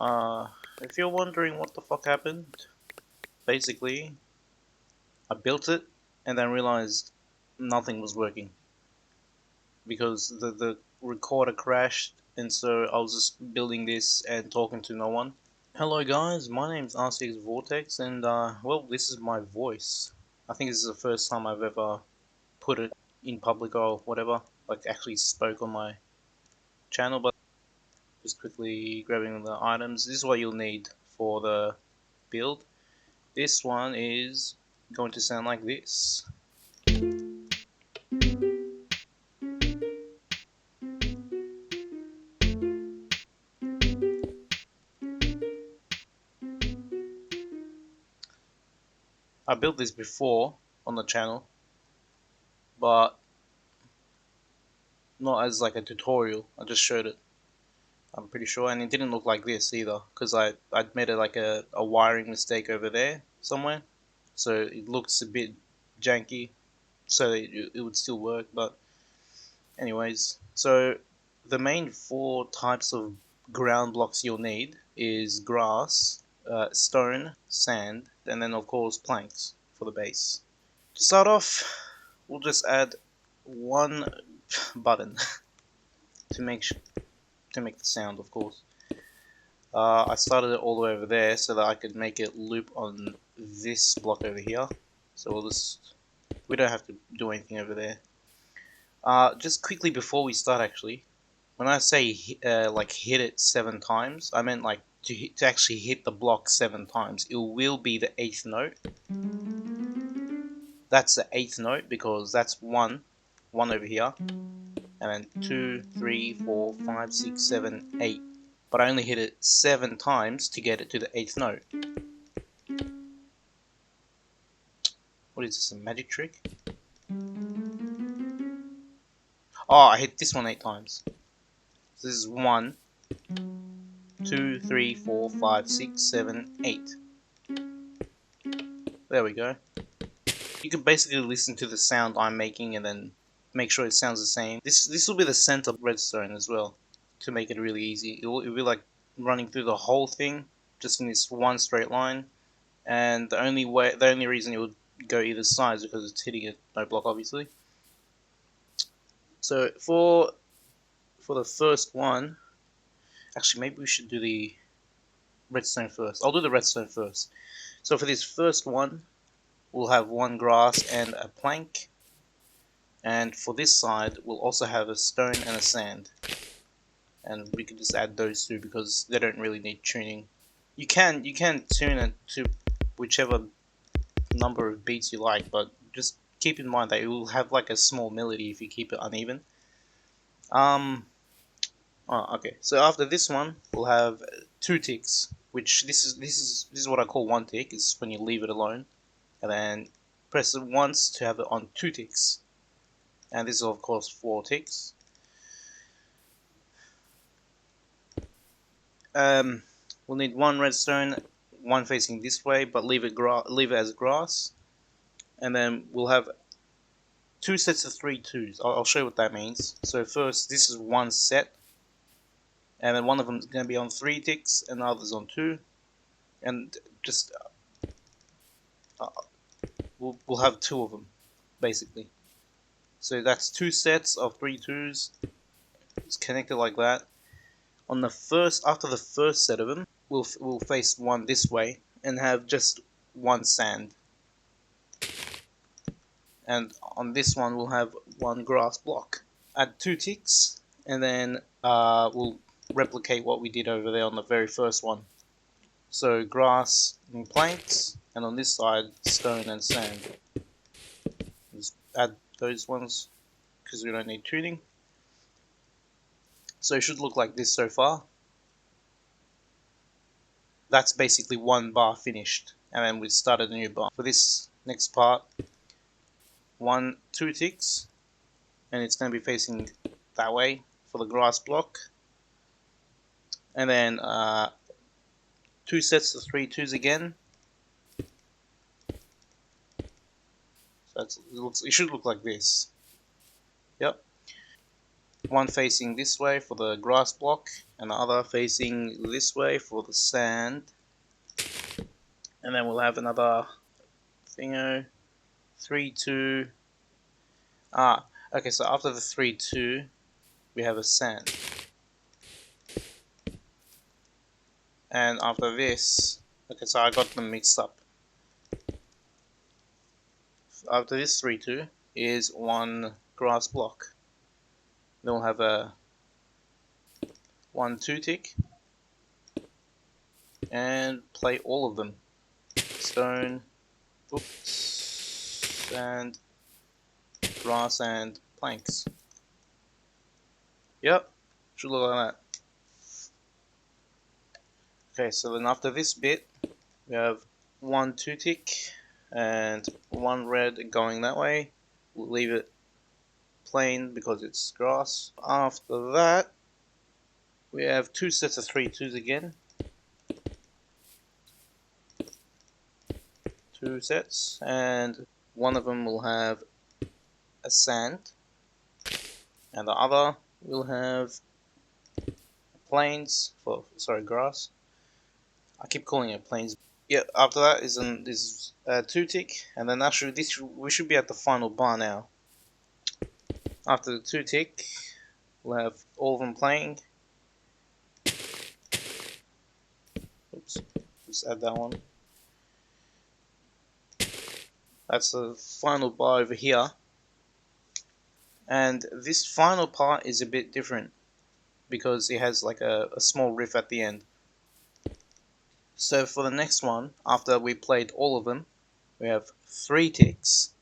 If you're wondering what the fuck happened, basically, I built it and then realized nothing was working because the recorder crashed, and so I was just building this and talking to no one. Hello guys, my name's RCX Vortex, and well, this is my voice. I think this is the first time I've ever put it in public or whatever, like actually spoke on my channel, but just quickly grabbing the items. This is what you'll need for the build. This one is going to sound like this. I built this before on the channel, but not as like a tutorial. I just showed it, I'm pretty sure, and it didn't look like this either because I'd made it like a wiring mistake over there somewhere, so it looks a bit janky, so it would still work. But anyways, so the main four types of ground blocks you'll need is grass, stone, sand, and then of course planks for the base. To start off, we'll just add one button to make to make the sound, of course. I started it all the way over there so that I could make it loop on this block over here. So we don't have to do anything over there. Just quickly before we start, actually, when I say like hit it 7 times, I meant like to actually hit the block 7 times. It will be the 8th note. That's the 8th note because that's one over here, and then 2, 3, 4, 5, 6, 7, 8. But I only hit it 7 times to get it to the 8th note. What is this, a magic trick? Oh, I hit this one 8 times. So this is 1, 2, 3, 4, 5, 6, 7, 8. There we go. You can basically listen to the sound I'm making and then make sure it sounds the same. This will be the center redstone as well, to make it really easy. It'll be like running through the whole thing just in this one straight line, and the only reason it would go either side is because it's hitting a note block, obviously. So for the first one, actually maybe we should do the redstone first. I'll do the redstone first. So for this first one, we'll have one grass and a plank, and for this side we'll also have a stone and a sand, and we can just add those two because they don't really need tuning. You can tune it to whichever number of beats you like, but just keep in mind that it will have like a small melody if you keep it uneven. Okay, so after this one we'll have 2 ticks, which this is what I call 1 tick. Is when you leave it alone, and then press it once to have it on 2 ticks, and this is of course 4 ticks. We'll need 1 redstone, one facing this way, but leave it as grass, and then we'll have 2 sets of 3 twos. I'll show you what that means. So first, this is 1 set, and then one of them is going to be on 3 ticks, and the other's on 2, and just we'll have 2 of them basically. So that's 2 sets of 3 twos. It's connected like that. On the first, after the first set of them, we'll face one this way and have just 1 sand. And on this one we'll have 1 grass block. Add 2 ticks, and then we'll replicate what we did over there on the very first one. So grass and planks, and on this side stone and sand. Just add those ones because we don't need tuning. So it should look like this so far. That's basically 1 bar finished, and then we started a new bar. For this next part, 2 ticks, and it's going to be facing that way for the grass block, and then 2 sets of 3 twos again. So it should look like this. Yep. one facing this way for the grass block, and the other facing this way for the sand. And then we'll have another thingo, 3, 2. Okay, so after the 3, 2, we have a sand. And after this, okay, so I got them mixed up. After this 3, 2 is one grass block. Then we'll have a 1, 2 tick, and play all of them. Stone, oops, and grass and planks. Yep, should look like that. Okay, so then after this bit, we have 1, 2 tick, and 1 red going that way. We'll leave it plain because it's grass. After that, we have 2 sets of 3, 2s again. 2 sets, and one of them will have a sand, and the other will have plains for grass. I keep calling it plains. Yeah, after that is 2 tick, and then actually we should be at the final bar now. After the 2 tick, we'll have all of them playing. Oops, just add that one. That's the final bar over here. And this final part is a bit different because it has like a small riff at the end. So for the next one, after we played all of them, we have 3 ticks,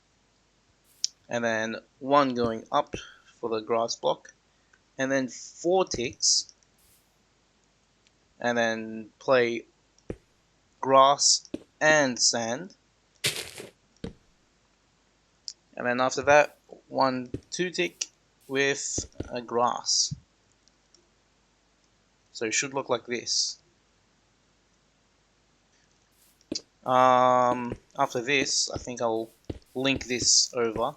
and then 1 going up for the grass block, and then 4 ticks, and then play grass and sand, and then after that 1, 2 tick with a grass. So it should look like this. After this, I think I'll link this over.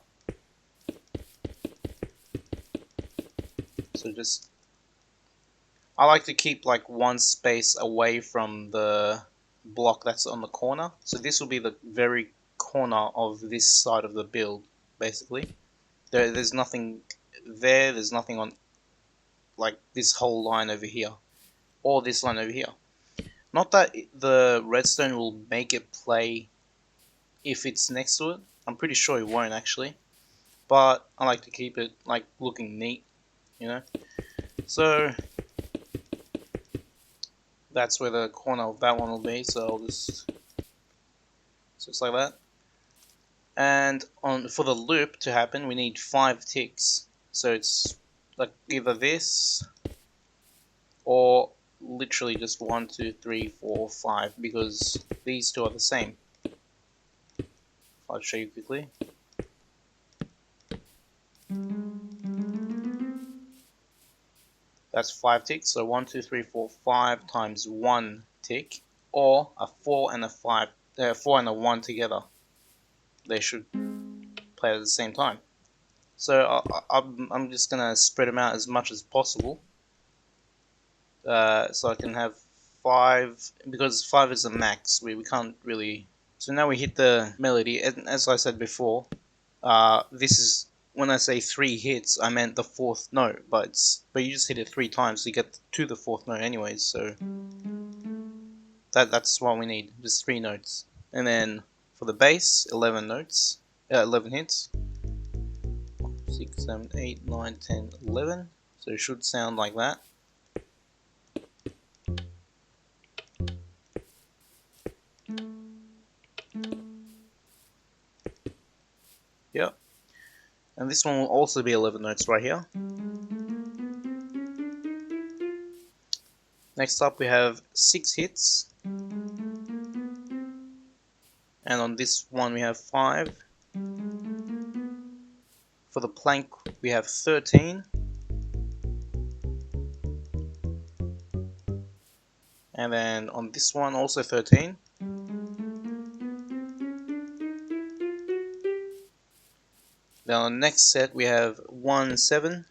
So I like to keep like one space away from the block that's on the corner. So this will be the very corner of this side of the build, basically. There's nothing there, there's nothing on like this whole line over here, or this line over here. Not that the redstone will make it play if it's next to it. I'm pretty sure it won't actually. But I like to keep it like looking neat, you know. So that's where the corner of that one will be. So I'll just like that. And for the loop to happen, we need 5 ticks. So it's like either this or literally just 1, 2, 3, 4, 5, because these two are the same. I'll show you quickly. That's 5 ticks. So 1, 2, 3, 4, 5 times 1 tick, or a 4 and a 5, 4 and a 1 together. They should play at the same time. So I'm just gonna spread them out as much as possible. So I can have 5, because 5 is the max. We can't really. So now we hit the melody, and as I said before, this is when I say 3 hits, I meant the 4th note, but you just hit it 3 times, so you get to the 4th note anyways. So that's what we need, just 3 notes, and then for the bass, 11 notes, 11 hits. 6, 7, 8, 9, 10, 11. So it should sound like that. Yep. And this one will also be 11 notes right here. Next up we have 6 hits. And on this one we have 5. For the plank we have 13. And then on this one also 13. Then on the next set we have 1, 7.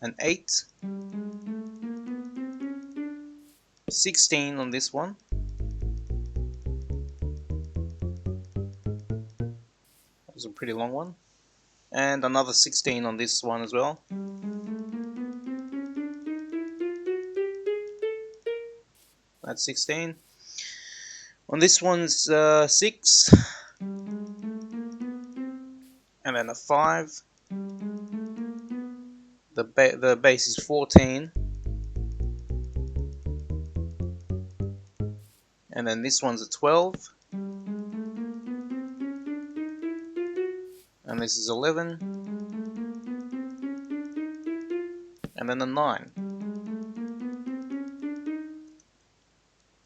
an 8, 16 on this one. That was a pretty long one. And another 16 on this one as well. That's 16. On this one's 6. And then a 5. The base is 14. And then this one's a 12. And this is 11. And then a 9.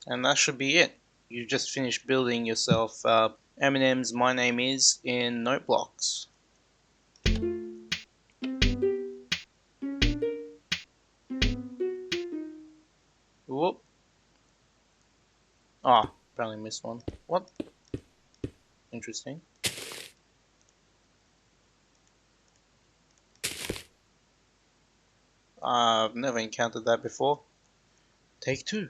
And that should be it. You just finished building yourself Eminem's My Name Is in Noteblock. Whoop. Ah, apparently missed one. What? Interesting. I've never encountered that before. Take 2.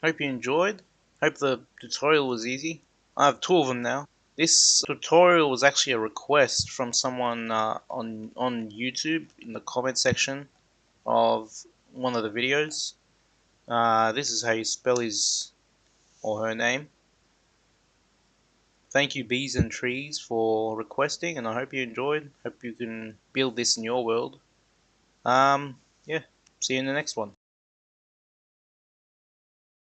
Hope you enjoyed. Hope the tutorial was easy. I have 2 of them now. This tutorial was actually a request from someone on YouTube in the comment section of one of the videos. This is how you spell his or her name. Thank you, BeezAndTreez, for requesting, and I hope you enjoyed. Hope you can build this in your world. Yeah, see you in the next one.